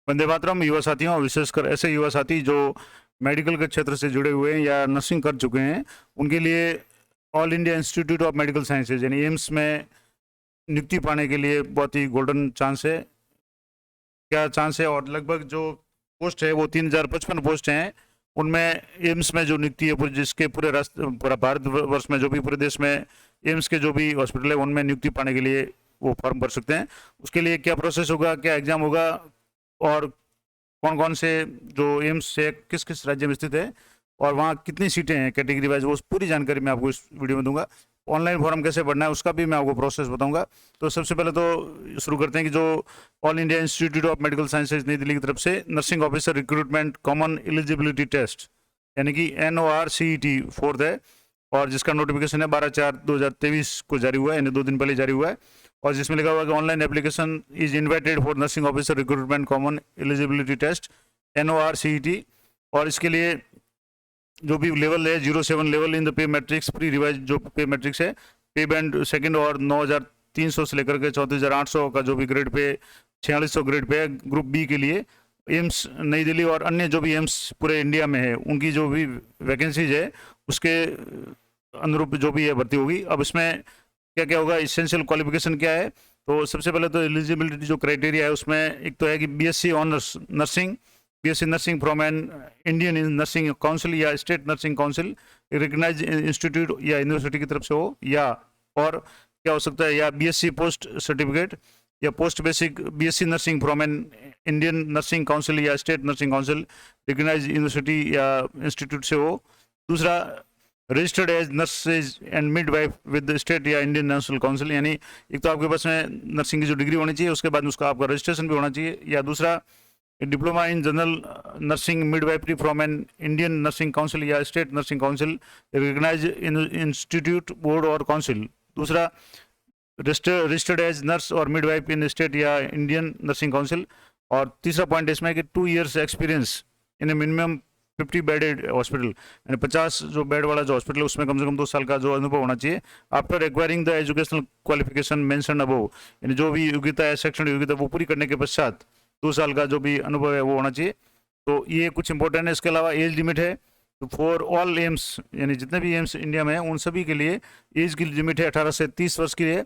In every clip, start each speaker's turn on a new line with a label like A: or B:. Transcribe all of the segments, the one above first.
A: वंदे मातरम युवा साथियों, और विशेषकर ऐसे युवा साथी जो मेडिकल के क्षेत्र से जुड़े हुए हैं या नर्सिंग कर चुके हैं, उनके लिए all India institute of medical sciences यानी एम्स में नियुक्ति पाने के लिए बहुत ही गोल्डन चांस है। क्या चांस है? और लगभग जो पोस्ट है वो 3055 पोस्ट हैं। उनमें एम्स में जो नियुक्ति है जिसके पूरे पूरा भारतवर्ष में जो भी पूरे देश में एम्स के जो भी हॉस्पिटल है उनमें नियुक्ति पाने के लिए वो फॉर्म भर सकते हैं। उसके लिए क्या प्रोसेस होगा, क्या एग्जाम होगा, और कौन कौन से जो एम्स है किस किस राज्य में स्थित है और वहाँ कितनी सीटें हैं कैटेगरी वाइज, वो पूरी जानकारी मैं आपको इस वीडियो में दूंगा। ऑनलाइन फॉर्म कैसे भरना है उसका भी मैं आपको प्रोसेस बताऊंगा। तो सबसे पहले तो शुरू करते हैं कि जो all India institute of medical sciences नई दिल्ली की तरफ से nursing officer recruitment common eligibility test यानी कि NORCET 4th है, और जिसका नोटिफिकेशन है 12/4/2023 को जारी हुआ है, यानी 2 दिन पहले जारी हुआ है। और जिसमें लिखा हुआ है कि online application is invited for nursing officer recruitment common eligibility test NORCET। और इसके लिए जो भी लेवल है 07 level in the pay matrix pre revise जो पे मैट्रिक्स है, पे बैंड सेकंड और 9300 से लेकर के 34,800 का जो भी ग्रेड पे 4600 ग्रेड पे है ग्रुप बी के लिए एम्स नई दिल्ली और अन्य जो भी एम्स पूरे इंडिया में है उनकी जो भी वैकेंसीज है उसके अनुरूप जो भी है भर्ती होगी। अब इसमें क्या क्या होगा, इसेंशियल क्वालिफिकेशन क्या है? तो सबसे पहले तो एलिजिबिलिटी जो क्राइटेरिया है उसमें एक तो है कि BSc honours nursing, BSc nursing from an Indian nursing council या state nursing council recognize institute या यूनिवर्सिटी की तरफ से हो, या और क्या हो सकता है, या BSc पोस्ट सर्टिफिकेट या post basic BSc nursing from an Indian nursing council या state nursing council recognize university या इंस्टीट्यूट से हो। दूसरा, registered as nurses and midwife with state या इंडियन नेशनल काउंसिल, यानी एक तो आपके पास में नर्सिंग की जो डिग्री होनी चाहिए उसके बाद में उसका आपका रजिस्ट्रेशन भी होना चाहिए, या दूसरा diploma in general nursing midwifery from an Indian nursing council या state nursing council recognize institute board और काउंसिल। दूसरा, रजिस्टर्ड एज नर्स और मिडवाइफ इन स्टेट या इंडियन नर्सिंग काउंसिल। और तीसरा पॉइंट इसमें है कि 2 years experience in a minimum 50 bedded hospital, यानी 50 जो बेड वाला जो हॉस्पिटल है उसमें कम से कम 2 साल का जो अनुभव होना चाहिए। After acquiring the educational qualification mention above, यानी जो भी योग्यता है शैक्षणिक योग्यता वो पूरी करने के पश्चात 2 साल का जो भी अनुभव है वो होना चाहिए। तो ये कुछ इंपॉर्टेंट है। इसके अलावा एज लिमिट है फॉर ऑल एम्स, यानी जितने भी एम्स इंडिया में हैं उन सभी के लिए एज की लिमिट है 18 से 30 वर्ष की है।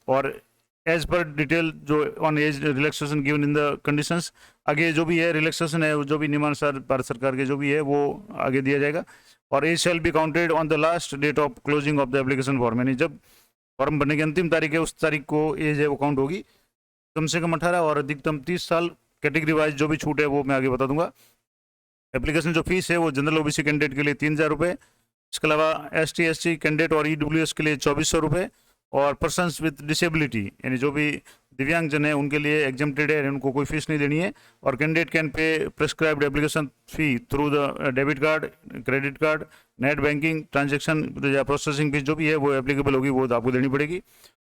A: और एज पर डिटेल जो on age relaxation given in the conditions, आगे जो भी है रिलैक्सेशन है जो भी नियमानुसार भारत सरकार के जो भी है वो आगे दिया जाएगा। और age shall be counted on the last date of closing of the application form, यानी जब फॉर्म भरने की अंतिम तारीख है उस तारीख को एज है वो काउंट होगी। कम से कम 18 और अधिकतम 30 साल। कैटेगरी वाइज जो भी छूट है वो मैं आगे बता दूंगा। एप्लीकेशन जो फीस है वो जनरल OBC कैंडिडेट के लिए 3,000 रुपये, इसके अलावा ST SC कैंडिडेट और EWS के लिए 2,400 रुपये, और पर्सनस विद डिसेबिलिटी यानी जो भी दिव्यांगजन है उनके लिए एग्जम्प्टेड है, उनको कोई फीस नहीं देनी है। और candidate can pay prescribed application fee through the debit card, credit card, net banking transaction या प्रोसेसिंग फीस जो भी है वो एप्लीकेबल होगी, वो आपको देनी पड़ेगी।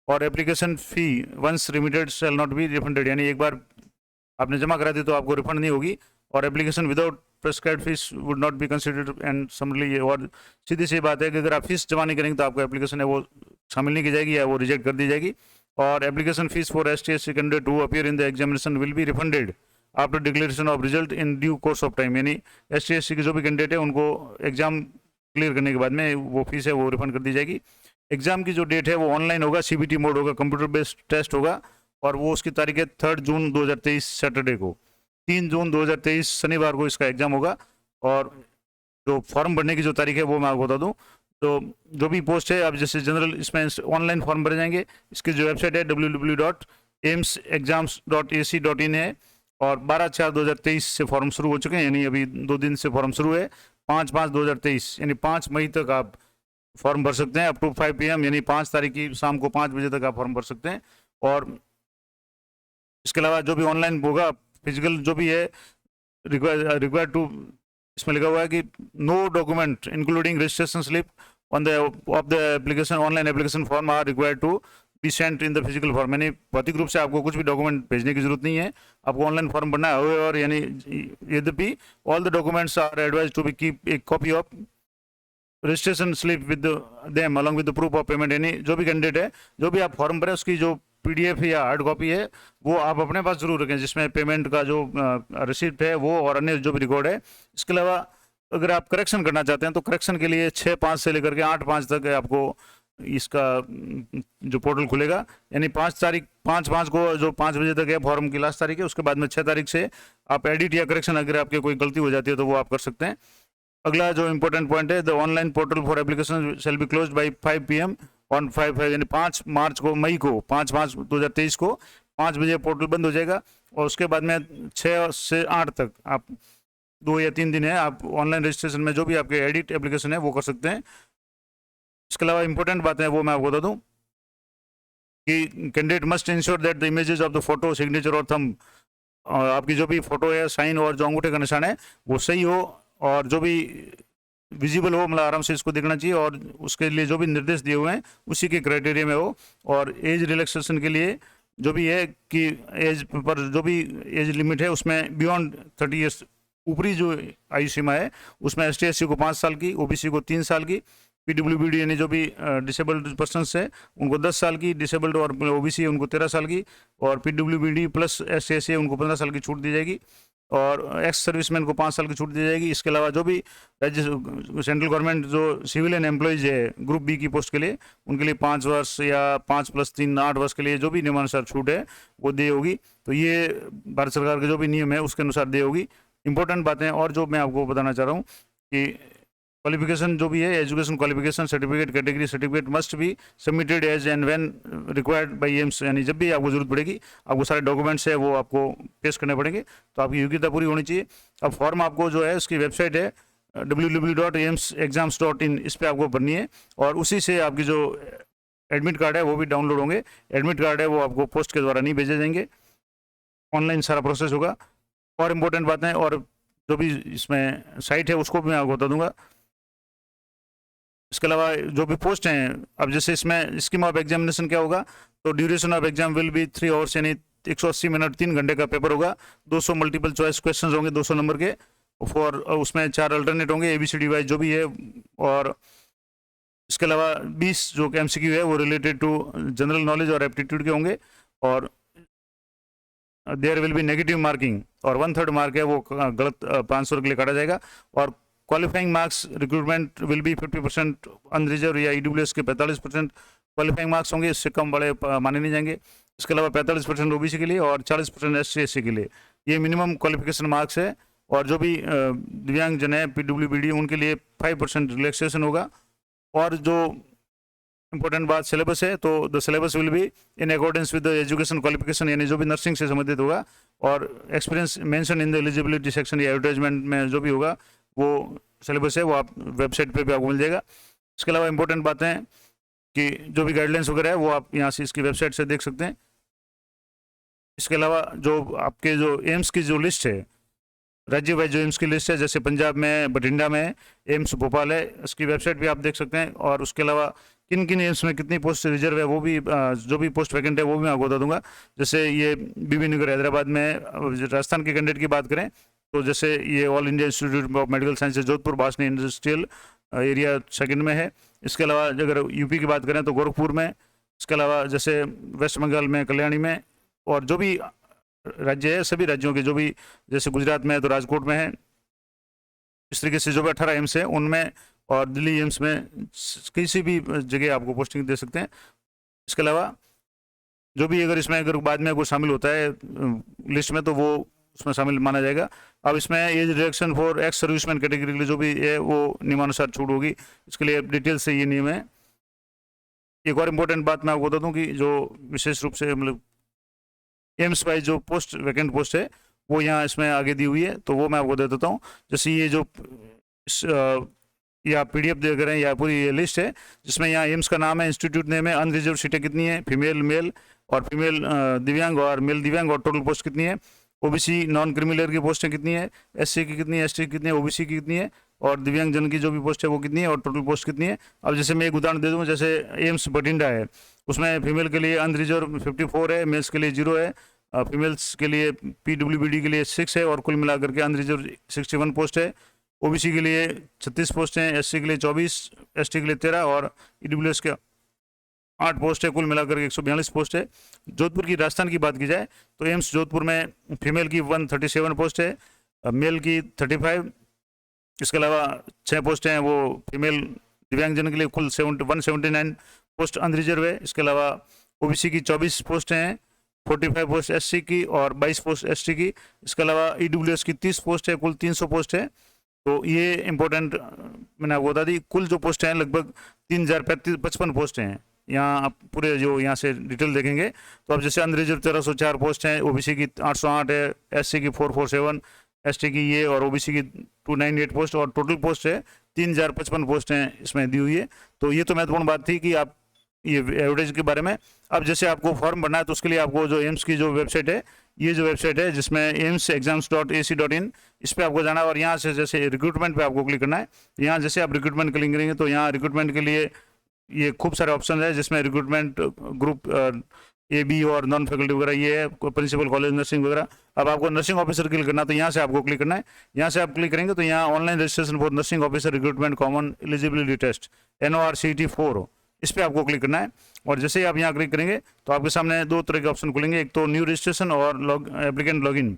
A: और application fee once remitted shall not be refunded, यानी एक बार आपने जमा करा दी तो आपको रिफंड नहीं होगी। और application without prescribed fees would not be considered and summarily. और सीधी सी बात है कि अगर आप फीस जमा नहीं करेंगे तो आपको एप्लीकेशन है वो शामिल नहीं की जाएगी या वो रिजेक्ट कर दी जाएगी। और application fees for ST SC candidate who appear in the examination will be refunded after declaration of result in due course of time, यानी ST SC के जो भी कैंडिडेट है उनको एग्जाम क्लियर करने के बाद में वो फीस है वो रिफंड कर दी जाएगी। एग्जाम की जो डेट है वो ऑनलाइन होगा, CBT मोड होगा, कंप्यूटर बेस्ड टेस्ट होगा, और वो उसकी तारीख है 3 जून 2023 सैटरडे को। 3 जून 2023 शनिवार को इसका एग्जाम होगा। और जो फॉर्म भरने की जो तारीख है वो मैं आपको बता दूं, तो जो भी पोस्ट है आप जैसे जनरल इसमें ऑनलाइन फॉर्म भरे जाएंगे। इसकी जो वेबसाइट है www.aimsexams.ac.in है, और 12/4/2023 से फॉर्म शुरू हो चुके हैं, यानी अभी 2 दिन से फॉर्म शुरू है। 5/5/2023 यानी 5 मई तक आप फॉर्म भर सकते हैं, अप टू 5 PM, यानी 5 तारीख की शाम को 5 बजे तक आप फॉर्म भर सकते हैं। और इसके अलावा जो भी ऑनलाइन होगा फिजिकल जो भी है रिक्वायर टू, इसमें लिखा हुआ है कि no document including registration slip on the of the application online application form are required to be sent in the physical form, यानी भौतिक रूप से आपको कुछ भी डॉक्यूमेंट भेजने की जरूरत नहीं है, आपको ऑनलाइन फॉर्म भरना है। और यानी यद्यपि all the documents are advise to be keep a copy of registration slip with them along with the proof of payment, यानी जो भी कैंडिडेट है जो भी आप फॉर्म भरें उसकी जो PDF या हार्ड कॉपी है वो आप अपने पास जरूर रखें, जिसमें पेमेंट का जो रिसिप्ट है वो और अन्य जो भी रिकॉर्ड है। इसके अलावा अगर आप करेक्शन करना चाहते हैं तो करेक्शन के लिए 6/5 से लेकर के 8/5 तक आपको इसका जो पोर्टल खुलेगा, यानी 5/5 को जो 5 बजे तक है फॉर्म की लास्ट तारीख है, उसके बाद में 6 तारीख से आप एडिट या करेक्शन अगर आपके कोई गलती हो जाती है तो वो आप कर सकते हैं। अगला जो इंपॉर्टेंट पॉइंट है, the online portal for application shall be closed by 5 PM on 5 यानी 5 मार्च को, मई को, 5/5/2023 को 5 बजे पोर्टल बंद हो जाएगा। और उसके बाद में 6 से 8 तक आप 2 या 3 दिन है, आप ऑनलाइन रजिस्ट्रेशन में जो भी आपके एडिट एप्लीकेशन है वो कर सकते हैं। इसके अलावा इंपॉर्टेंट बातें वो मैं आपको बता दूं कि candidate must ensure that the images of the photo, signature और थंब, आपकी जो भी फोटो है, साइन और जो अंगूठे का निशान है वो सही हो और जो भी विजिबल हो, मतलब आराम से इसको देखना चाहिए, और उसके लिए जो भी निर्देश दिए हुए हैं उसी के क्राइटेरिया में हो। और एज रिलैक्सेशन के लिए जो भी है कि एज पर जो भी एज लिमिट है उसमें बियॉन्ड 30 ईयर्स, ऊपरी जो आयु सीमा है उसमें ST/SC को 5 साल की, OBC को 3 साल की, PWD यानी जो भी डिसेबल्ड पर्सनस है उनको 10 साल की, डिसेबल्ड और OBC है उनको 13 साल की, और PWD प्लस ST/SC है उनको 15 साल की छूट दी जाएगी, और एक्स सर्विसमैन को 5 साल की छूट दी जाएगी। इसके अलावा जो भी राज्य सेंट्रल गवर्नमेंट जो सिविलियन एम्प्लॉयज़ है ग्रुप B की पोस्ट के लिए, उनके लिए 5 वर्ष या 5 + 3 8 वर्ष के लिए जो भी नियमानुसार छूट है वो दी होगी। तो ये भारत सरकार के जो भी नियम है उसके अनुसार दी होगी। इंपॉर्टेंट बातें और जो मैं आपको बताना चाह रहा हूँ कि क्वालिफिकेशन जो भी है, education qualification certificate, category certificate must be submitted as and when required by AIIMS, यानी जब भी आपको जरूरत पड़ेगी आपको सारे डॉक्यूमेंट्स है वो आपको पेश करने पड़ेंगे, तो आपकी योग्यता पूरी होनी चाहिए। अब फॉर्म आपको जो है उसकी वेबसाइट है www.aimsexams.in, इस पर आपको भरनी है, और उसी से आपकी जो एडमिट कार्ड है वो भी डाउनलोड होंगे। एडमिट कार्ड है वो आपको पोस्ट के द्वारा नहीं भेजे जाएंगे, ऑनलाइन सारा प्रोसेस होगा। और इम्पोर्टेंट बातें और जो भी इसमें साइट है उसको भी मैं आपको बता दूंगा। इसके अलावा जो भी पोस्ट हैं, अब जैसे इसमें स्कीम ऑफ एग्जामिनेशन क्या होगा, तो duration of exam will be 3 hours, यानी 180 मिनट, 3 घंटे का पेपर होगा। 200 मल्टीपल चॉइस क्वेश्चंस होंगे 200 नंबर के, फॉर उसमें 4 अल्टरनेट होंगे ABCD वाइज जो भी है। और इसके अलावा 20 जो MCQ है वो रिलेटेड टू जनरल नॉलेज और एप्टीट्यूड के होंगे, और there will be negative marking, और 1/3 मार्क है वो गलत 500 के लिए काटा जाएगा। और qualifying marks recruitment will be 50% unreserve या EWS के 45% क्वालिफाइंग मार्क्स होंगे, इससे कम बड़े माने नहीं जाएंगे। इसके अलावा 45% OBC के लिए और 40% SC/SC के लिए, ये मिनिमम क्वालिफिकेशन मार्क्स है। और जो भी दिव्यांग जन है PWBD उनके लिए 5% रिलैक्सेशन होगा। और जो इंपॉर्टेंट बात सिलेबस है, तो the syllabus will be in accordance with the education qualification, यानी जो भी नर्सिंग से संबंधित होगा, और experience mention in the eligibility section या एडवर्टाइजमेंट में जो भी होगा वो सिलेबस है वो आप वेबसाइट पे भी आपको मिल जाएगा। इसके अलावा इंपॉर्टेंट बातें हैं कि जो भी गाइडलाइंस वगैरह है वो आप यहाँ से इसकी वेबसाइट से देख सकते हैं। इसके अलावा जो आपके जो एम्स की जो लिस्ट है, राज्य वाइज जो एम्स की लिस्ट है, जैसे पंजाब में बठिंडा में एम्स भोपाल है, इसकी वेबसाइट भी आप देख सकते हैं। और उसके अलावा किन किन एम्स में कितनी पोस्ट रिजर्व है वो भी, जो भी पोस्ट वैकेंट है वो भी मैं आपको बता दूंगा। जैसे ये BB नगर हैदराबाद में, राजस्थान के कैंडिडेट की बात करें तो जैसे ये all India institute of medical sciences Jodhpur Basni industrial area 2nd में है। इसके अलावा अगर UP की बात करें तो गोरखपुर में, इसके अलावा जैसे वेस्ट बंगाल में कल्याणी में, और जो भी राज्य है सभी राज्यों के जो भी, जैसे गुजरात में है तो राजकोट में है, इस तरीके से जो भी 18 एम्स हैं उनमें, और दिल्ली एम्स में किसी भी जगह आपको पोस्टिंग दे सकते हैं। इसके अलावा जो भी अगर बाद में कोई शामिल होता है लिस्ट में तो वो उसमें शामिल माना जाएगा। अब इसमें age reduction for ex serviceman category के लिए जो भी है वो नियमानुसार छूट होगी, इसके लिए डिटेल से ये नियम है। एक और इम्पोर्टेंट बात मैं आपको बता दूं कि जो विशेष रूप से मतलब एम्स वाइज जो पोस्ट वैकेंट पोस्ट है वो यहाँ इसमें आगे दी हुई है, तो वो मैं आपको दे देता हूँ। जैसे ये जो या PDF देख रहे हैं या पूरी ये लिस्ट है, जिसमें यहाँ एम्स का नाम है, इंस्टीट्यूट नेम है, अनरिजर्व सीटें कितनी है, फीमेल मेल और फीमेल दिव्यांग और मेल दिव्यांग, और टोटल पोस्ट कितनी है, OBC नॉन क्रिमिनल की पोस्टें कितनी है, SC की कितनी है, ST की कितनी है, OBC की कितनी है, और दिव्यांग जन की जो भी पोस्ट है वो कितनी है, और टोटल पोस्ट कितनी है। अब जैसे मैं एक उदाहरण दे दूँ, जैसे एम्स बठिंडा है, उसमें फीमेल के लिए अनरिजर्व 54 है, मेल्स के लिए 0 है, फीमेल्स के लिए PWBD के लिए 6 है, और कुल मिलाकर के अनरिजर्व 61 पोस्ट है। OBC के लिए 36 पोस्ट हैं, SC के लिए 24, ST के लिए 13, और EWS के 8 पोस्ट है, कुल मिलाकर के 142 पोस्ट है। जोधपुर की, राजस्थान की बात की जाए तो एम्स जोधपुर में फीमेल की 137 पोस्ट है, मेल की 35, इसके अलावा 6 पोस्ट हैं वो फीमेल दिव्यांगजन के लिए, कुल 179 पोस्ट अनरिजर्व है। इसके अलावा ओबीसी की 24 पोस्ट हैं, 45 पोस्ट एससी की और 22 पोस्ट एसटी की। इसके अलावा ईडब्ल्यूएस की 30 पोस्ट है, कुल 300 पोस्ट है। तो ये इंपॉर्टेंट मैंने आपको बता दी। कुल जो पोस्ट हैं लगभग 3055 पोस्ट हैं। यहाँ आप पूरे जो यहाँ से डिटेल देखेंगे तो आप जैसे अनरिजर्व 1304 पोस्ट हैं, ओबीसी की 808 है, एससी की 447, एसटी की ये और ओबीसी की 298 पोस्ट, और टोटल पोस्ट है 3055 पोस्ट हैं इसमें दी हुई है। तो ये तो महत्वपूर्ण बात थी कि आप ये एडवर्टाइज के बारे में। अब जैसे आपको फॉर्म भरना है तो उसके लिए आपको जो एम्स की जो वेबसाइट है, ये जो वेबसाइट है जिसमें AIIMSexams.ac.in, इस पर आपको जाना है और यहाँ से जैसे रिक्रूटमेंट पे आपको क्लिक करना है। यहाँ जैसे आप रिक्रूटमेंट क्लिक करेंगे तो यहाँ रिक्रूटमेंट के लिए ये खूब सारे ऑप्शन है, जिसमें रिक्रूटमेंट ग्रुप AB और नॉन फैकल्टी वगैरह ये है, प्रिंसिपल कॉलेज नर्सिंग वगैरह। अब आपको नर्सिंग ऑफिसर क्लिक करना, तो यहाँ से आपको क्लिक करना है। यहाँ से आप क्लिक करेंगे तो यहाँ online registration for nursing officer recruitment common eligibility test NORCET 4, इस पर आपको क्लिक करना है। और जैसे ही आप यहाँ क्लिक करेंगे तो आपके सामने 2 तरह के ऑप्शन खुलेंगे, एक तो न्यू रजिस्ट्रेशन और एप्लीकेंट लॉगिन।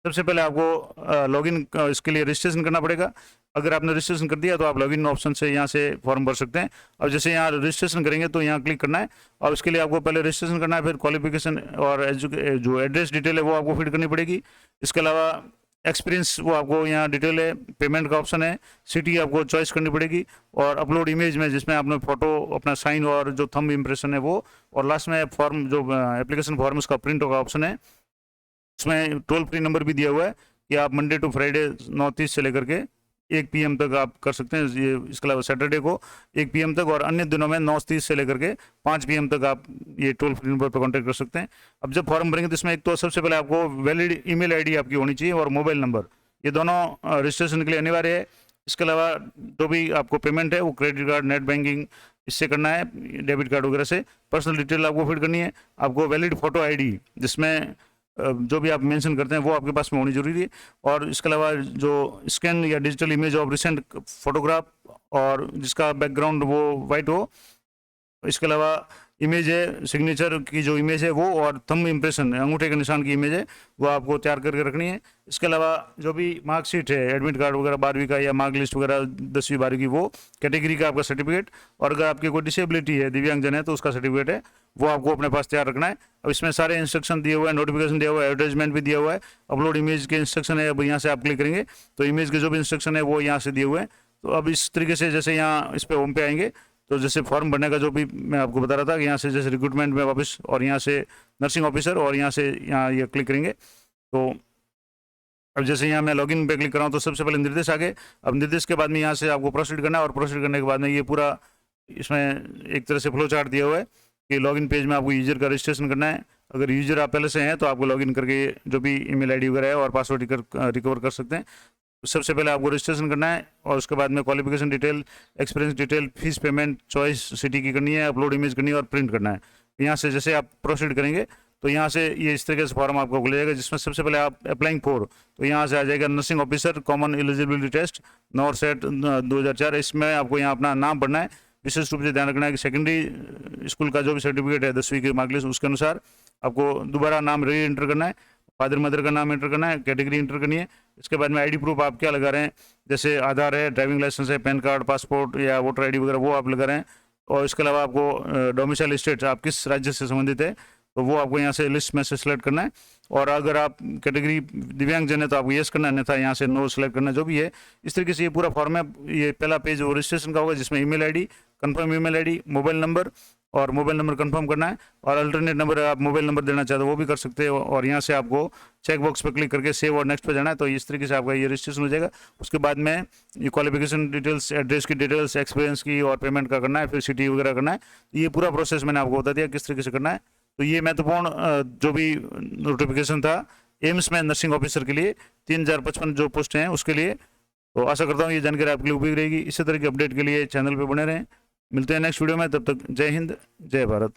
A: सबसे पहले आपको लॉगिन इसके लिए रजिस्ट्रेशन करना पड़ेगा। अगर आपने रजिस्ट्रेशन कर दिया तो आप लॉगिन ऑप्शन से यहाँ से फॉर्म भर सकते हैं। अब जैसे यहाँ रजिस्ट्रेशन करेंगे तो यहाँ क्लिक करना है और इसके लिए आपको पहले रजिस्ट्रेशन करना है, फिर क्वालिफिकेशन और जो एड्रेस डिटेल है वो आपको फिल करनी पड़ेगी। इसके अलावा एक्सपीरियंस वो आपको यहाँ डिटेल है, पेमेंट का ऑप्शन है, सिटी आपको चॉइस करनी पड़ेगी, और अपलोड इमेज में जिसमें आपने फोटो अपना साइन और जो थंब इम्प्रेशन है वो, और लास्ट में फॉर्म जो एप्लीकेशन फॉर्म उसका प्रिंट का ऑप्शन है। इसमें टोल फ्री नंबर भी दिया हुआ है कि आप मंडे टू फ्राइडे 9:30 से लेकर के 1 PM तक आप कर सकते हैं ये। इसके अलावा सैटरडे को 1 PM तक, और अन्य दिनों में 9:30 से लेकर के 5 PM तक आप ये टोल फ्री नंबर पर कांटेक्ट कर सकते हैं। अब जब फॉर्म भरेंगे तो इसमें एक तो सबसे पहले आपको वैलिड ईमेल आईडी आपकी होनी चाहिए और मोबाइल नंबर, ये दोनों रजिस्ट्रेशन के लिए अनिवार्य है। इसके अलावा जो भी आपको पेमेंट है वो क्रेडिट कार्ड, नेट बैंकिंग इससे करना है, डेबिट कार्ड वगैरह से। पर्सनल डिटेल आपको फिल करनी है। आपको वैलिड फोटो ID जिसमें जो भी आप मेंशन करते हैं वो आपके पास में होनी जरूरी है। और इसके अलावा जो स्कैन या digital image of recent photograph और जिसका बैकग्राउंड वो वाइट हो। इसके अलावा इमेज है, सिग्नेचर की जो इमेज है वो, और थंब इम्प्रेशन अंगूठे के निशान की इमेज है वो आपको तैयार करके रखनी है। इसके अलावा जो भी मार्कशीट है, एडमिट कार्ड वगैरह 12वीं का या मार्क लिस्ट वगैरह 10वीं 12वीं की, वो कैटेगरी का आपका सर्टिफिकेट, और अगर आपकी कोई डिसेबिलिटी है, दिव्यांगजन है, तो उसका सर्टिफिकेट है वो आपको अपने पास तैयार रखना है। अब इसमें सारे इंस्ट्रक्शन दिए हुए हैं, नोटिफिकेशन दिया हुआ है, एडवर्टाइजमेंट भी दिया हुआ है, अपलोड इमेज के इंस्ट्रक्शन है। अब यहाँ से आप क्लिक करेंगे तो इमेज के जो भी इंस्ट्रक्शन है वो यहाँ से दिए हुए हैं। तो अब इस तरीके से जैसे यहाँ इस पर होम पे आएंगे तो जैसे फॉर्म भरने का जो भी मैं आपको बता रहा था कि यहाँ से जैसे रिक्रूटमेंट में वापस, और यहाँ से नर्सिंग ऑफिसर, और यहाँ से यहाँ ये क्लिक करेंगे तो अब जैसे यहाँ मैं लॉगिन पे क्लिक कर रहा हूँ तो सबसे पहले निर्देश आ गए। अब निर्देश के बाद में यहाँ से आपको प्रोसीड करना है, और प्रोसीड करने के बाद में ये पूरा इसमें एक तरह से फ्लो चार्ट दिया हुआ है कि लॉगिन पेज में आपको यूजर का रजिस्ट्रेशन करना है। अगर यूजर आप पहले से हैं तो आपको लॉगिन करके जो भी ईमेल ID वगैरह है और पासवर्ड रिकवर कर सकते हैं। सबसे पहले आपको रजिस्ट्रेशन करना है, और उसके बाद में qualification detail, experience detail, fees payment, choice city की करनी है, अपलोड इमेज करनी है और प्रिंट करना है। यहाँ से जैसे आप प्रोसीड करेंगे तो यहाँ से ये इस तरीके से फॉर्म आपको खुल जाएगा, जिसमें सबसे पहले आप अप्लाइंग फॉर, तो यहाँ से आ जाएगा nursing officer common eligibility test NORCET 2004। इसमें आपको यहाँ अपना नाम भरना है। विशेष रूप से ध्यान रखना है कि सेकेंडरी स्कूल का जो भी सर्टिफिकेट है 10वीं की मार्कलिस्ट, उसके अनुसार आपको दोबारा नाम री एंटर करना है, फादर मदर का नाम एंटर करना है, कैटेगरी एंटर करनी है। इसके बाद में ID प्रूफ आप क्या लगा रहे हैं, जैसे आधार है, ड्राइविंग लाइसेंस है, पैन कार्ड, पासपोर्ट या वोटर ID वगैरह वो आप लगा रहे हैं। और इसके अलावा आपको डोमिसाइल स्टेट, आप किस राज्य से संबंधित है, तो वो आपको यहाँ से लिस्ट में से सिलेक्ट करना है। और अगर आप कैटेगरी दिव्यांगजन है तो आपको येस करना है, अन्यथा यहाँ से नो सेलेक्ट करना, जो भी है। इस तरीके से ये पूरा फॉर्म है। ये पहला पेज वो रजिस्ट्रेशन का होगा, जिसमें email ID, confirm email ID, mobile number, और मोबाइल नंबर कंफर्म करना है, और अल्टरनेट नंबर आप मोबाइल नंबर देना चाहते हो वो भी कर सकते हो। और यहाँ से आपको चेक बॉक्स पर क्लिक करके सेव और नेक्स्ट पे जाना है। तो इस तरीके से आपका ये रजिस्ट्रेशन हो जाएगा। उसके बाद में ये क्वालिफिकेशन डिटेल्स, एड्रेस की डिटेल्स, एक्सपीरियंस की और पेमेंट का करना है, फिर सिटी वगैरह करना है। ये पूरा प्रोसेस मैंने आपको बता दिया किस तरीके से करना है। तो ये महत्वपूर्ण जो भी नोटिफिकेशन था एम्स में नर्सिंग ऑफिसर के लिए 3055 जो पोस्ट हैं उसके लिए। तो आशा करता हूँ ये जानकारी आपके लिए उपयोगी रहेगी। इसी तरह की अपडेट के लिए चैनल पर बने रहें। मिलते हैं नेक्स्ट वीडियो में, तब तक जय हिंद, जय भारत।